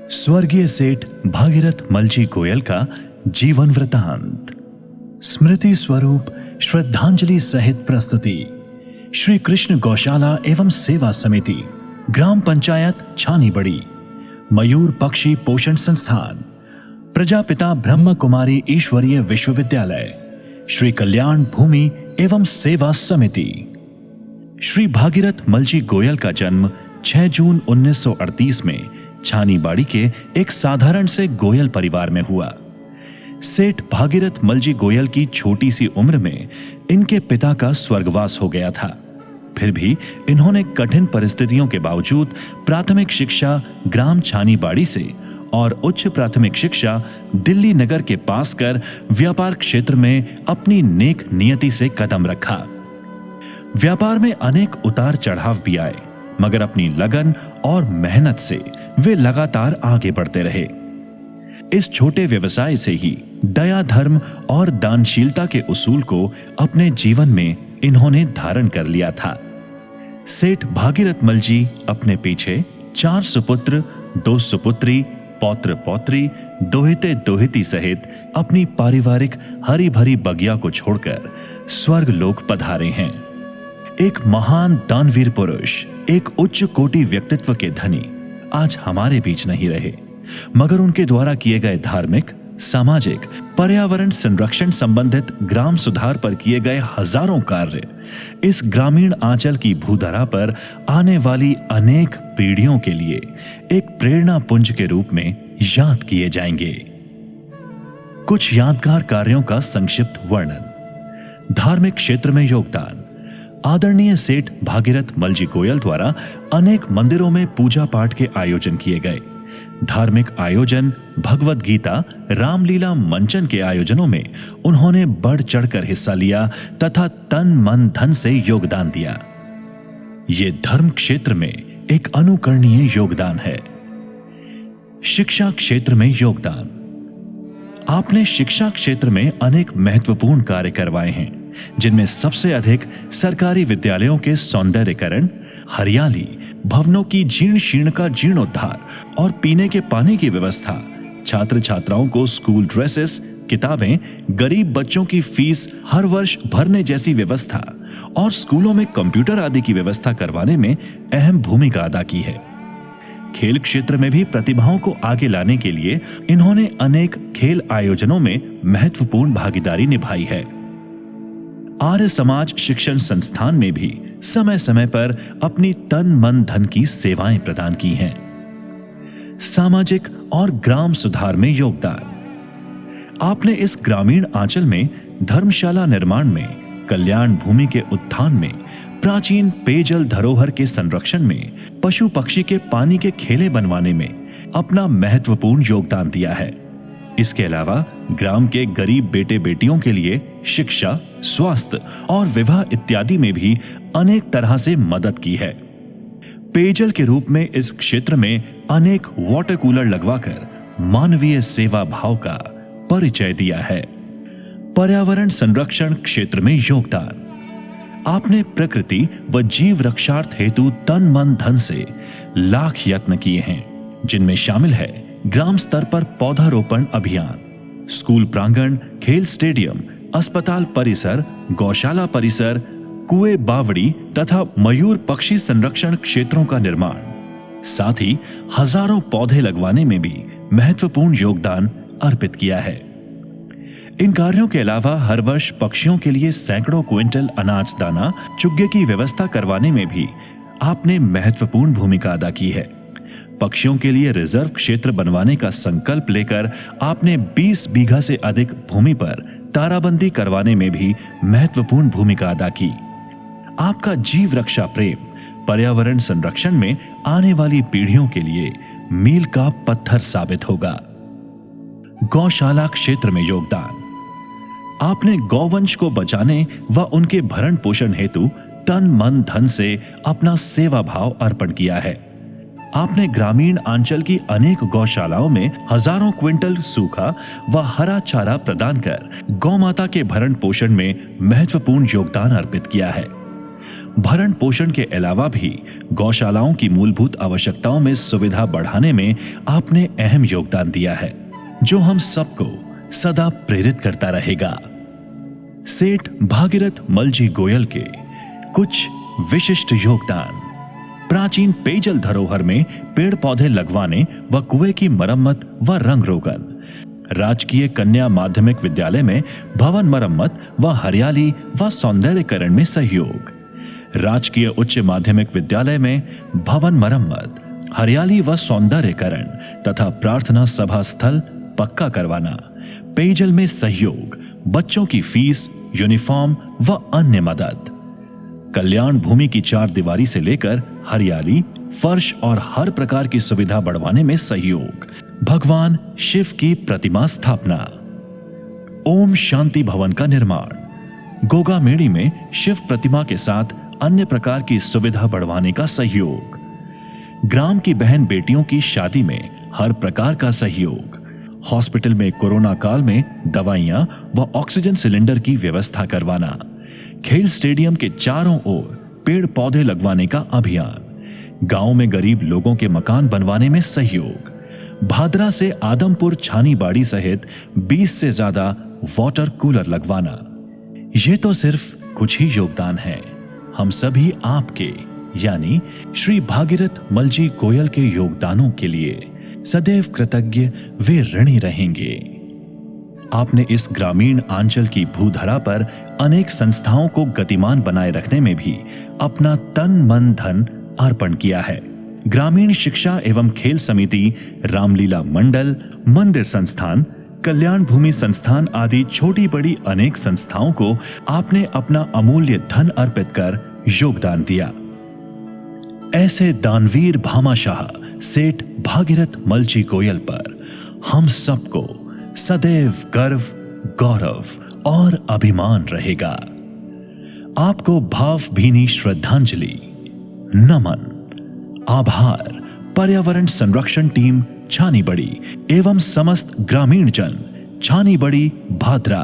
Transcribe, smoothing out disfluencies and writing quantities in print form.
स्वर्गीय सेठ भागीरथ मलजी गोयल का जीवन वृतांत। स्मृति स्वरूप श्रद्धांजलि सहित प्रस्तुति। श्री कृष्ण गौशाला एवं सेवा समिति, ग्राम पंचायत छानी बड़ी, मयूर पक्षी पोषण संस्थान, प्रजापिता ब्रह्म कुमारी ईश्वरीय विश्वविद्यालय, श्री कल्याण भूमि एवं सेवा समिति। श्री भागीरथ मलजी गोयल का जन्म 6 जून 1938 में छानीबाड़ी के एक साधारण से गोयल परिवार में हुआ। सेठ भागीरथ मलजी गोयल की छोटी सी उम्र में इनके पिता का स्वर्गवास हो गया था। फिर भी इन्होंने कठिन परिस्थितियों के बावजूद प्राथमिक शिक्षा ग्राम छानीबाड़ी से और उच्च प्राथमिक शिक्षा दिल्ली नगर के पास कर व्यापार क्षेत्र में अपनी नेक नियति से कदम रखा। व्यापार में अनेक उतार चढ़ाव भी आए, मगर अपनी लगन और मेहनत से वे लगातार आगे बढ़ते रहे। इस छोटे व्यवसाय से ही दया, धर्म और दानशीलता के उसूल को अपने जीवन में इन्होंने धारण कर लिया था। सेठ भागीरथ मलजी अपने पीछे 4 सुपुत्र, 2 सुपुत्री, पौत्र पौत्री, दोहिते दोहिती सहित अपनी पारिवारिक हरी भरी बगिया को छोड़कर स्वर्ग लोक पधारे हैं। एक महान दानवीर पुरुष, एक उच्च कोटि व्यक्तित्व के धनी आज हमारे बीच नहीं रहे, मगर उनके द्वारा किए गए धार्मिक, सामाजिक, पर्यावरण संरक्षण संबंधित ग्राम सुधार पर किए गए हजारों कार्य इस ग्रामीण आंचल की भूधरा पर आने वाली अनेक पीढ़ियों के लिए एक प्रेरणा पुंज के रूप में याद किए जाएंगे। कुछ यादगार कार्यों का संक्षिप्त वर्णन। धार्मिक क्षेत्र में योगदान। आदरणीय सेठ भागीरथ मलजी गोयल द्वारा अनेक मंदिरों में पूजा पाठ के आयोजन किए गए। धार्मिक आयोजन, भगवत गीता, रामलीला मंचन के आयोजनों में उन्होंने बढ़ चढ़कर हिस्सा लिया तथा तन मन धन से योगदान दिया। ये धर्म क्षेत्र में एक अनुकरणीय योगदान है। शिक्षा क्षेत्र में योगदान। आपने शिक्षा क्षेत्र में अनेक महत्वपूर्ण कार्य करवाए हैं, जिनमें सबसे अधिक सरकारी विद्यालयों के सौंदर्यीकरण, हरियाली, भवनों की जीर्ण शीर्ण का जीर्णोद्धार और पीने के पानी की व्यवस्था, छात्र छात्राओं को स्कूल ड्रेसेस, किताबें, गरीब बच्चों की फीस हर वर्ष भरने जैसी व्यवस्था और स्कूलों में कंप्यूटर आदि की व्यवस्था करवाने में अहम भूमिका अदा की है। खेल क्षेत्र में भी प्रतिभाओं को आगे लाने के लिए इन्होंने अनेक खेल आयोजनों में महत्वपूर्ण भागीदारी निभाई है। आर्य समाज शिक्षण संस्थान में भी समय समय पर अपनी तन मन धन की सेवाएं प्रदान की हैं। सामाजिक और ग्राम सुधार में योगदान। आपने इस ग्रामीण आंचल में धर्मशाला निर्माण में, कल्याण भूमि के उत्थान में, प्राचीन पेयजल धरोहर के संरक्षण में, पशु पक्षी के पानी के खेले बनवाने में अपना महत्वपूर्ण योगदान दिया है। इसके अलावा ग्राम के गरीब बेटे बेटियों के लिए शिक्षा, स्वास्थ्य और विवाह इत्यादि में भी अनेक तरह से मदद की है। पेयजल के रूप में इस क्षेत्र में अनेक वाटर कूलर लगवाकर मानवीय सेवा भाव का परिचय दिया है। पर्यावरण संरक्षण क्षेत्र में योगदान। आपने प्रकृति व जीव रक्षार्थ हेतु तन मन धन से लाख यत्न किए हैं, जिनमें शामिल है ग्राम स्तर पर पौधारोपण अभियान, स्कूल प्रांगण, खेल स्टेडियम, अस्पताल परिसर, गौशाला परिसर, कुएं बावड़ी तथा मयूर पक्षी संरक्षण क्षेत्रों का निर्माण, साथ ही हजारों पौधे लगवाने में भी महत्वपूर्ण योगदान अर्पित किया है। इन कार्यों के अलावा हर वर्ष पक्षियों के लिए सैकड़ों क्विंटल अनाज दाना, चुग्गे की व्यवस्था करवाने में भी आपने महत्वपूर्ण भूमिका अदा की है। पक्षियों के लिए रिजर्व क्षेत्र बनवाने का संकल्प लेकर आपने 20 बीघा से अधिक भूमि पर ताराबंदी करवाने में भी महत्वपूर्ण भूमिका अदा की। आपका जीव रक्षा प्रेम पर्यावरण संरक्षण में आने वाली पीढ़ियों के लिए मील का पत्थर साबित होगा। गौशाला क्षेत्र में योगदान। आपने गौवंश को बचाने व उनके भरण पोषण हेतु तन मन धन से अपना सेवा भाव अर्पण किया है। आपने ग्रामीण आंचल की अनेक गौशालाओं में हजारों क्विंटल सूखा व हरा चारा प्रदान कर गौ माता के भरण पोषण में महत्वपूर्ण योगदान अर्पित किया है। भरण पोषण के अलावा भी गौशालाओं की मूलभूत आवश्यकताओं में सुविधा बढ़ाने में आपने अहम योगदान दिया है, जो हम सबको सदा प्रेरित करता रहेगा। सेठ भागीरथ मलजी गोयल के कुछ विशिष्ट योगदान। प्राचीन पेयजल धरोहर में पेड़ पौधे लगवाने व कुएं की मरम्मत व रंग रोगन। राजकीय कन्या माध्यमिक विद्यालय में भवन मरम्मत व हरियाली व सौंदर्यकरण में सहयोग। राजकीय उच्च माध्यमिक विद्यालय में भवन मरम्मत, हरियाली व सौंदर्यकरण तथा प्रार्थना सभा स्थल पक्का करवाना। पेयजल में सहयोग, बच्चों की फीस, यूनिफॉर्म व अन्य मदद। कल्याण भूमि की 4 दीवारी से लेकर हरियाली, फर्श और हर प्रकार की सुविधा बढ़वाने में सहयोग। भगवान शिव की प्रतिमा स्थापना। ओम शांति भवन का निर्माण। गोगामेड़ी में शिव प्रतिमा के साथ अन्य प्रकार की सुविधा बढ़वाने का सहयोग। ग्राम की बहन बेटियों की शादी में हर प्रकार का सहयोग। हॉस्पिटल में कोरोना काल में दवाइयां व ऑक्सीजन सिलेंडर की व्यवस्था करवाना। खेल स्टेडियम के चारों ओर पेड़ पौधे लगवाने का अभियान। गांव में गरीब लोगों के मकान बनवाने में सहयोग। भादरा से आदमपुर छानीबाड़ी सहित 20 से ज्यादा वाटर कूलर लगवाना। ये तो सिर्फ कुछ ही योगदान है। हम सभी आपके यानी श्री भागीरथ मलजी गोयल के योगदानों के लिए सदैव कृतज्ञ वे ऋणी रहेंगे। आपने इस ग्रामीण आंचल की भूधरा पर अनेक संस्थाओं को गतिमान बनाए रखने में भी अपना तन मन धन अर्पण किया है। ग्रामीण शिक्षा एवं खेल समिति, रामलीला मंडल, मंदिर संस्थान, कल्याण भूमि संस्थान आदि छोटी बड़ी अनेक संस्थाओं को आपने अपना अमूल्य धन अर्पित कर योगदान दिया। ऐसे दानवीर भामाशाह सेठ भागीरथ मलजी गोयल पर हम सबको सदैव गर्व, गौरव और अभिमान रहेगा। आपको भावभीनी श्रद्धांजलि, नमन, आभार। पर्यावरण संरक्षण टीम छानीबड़ी एवं समस्त ग्रामीण जन छानीबड़ी भादरा।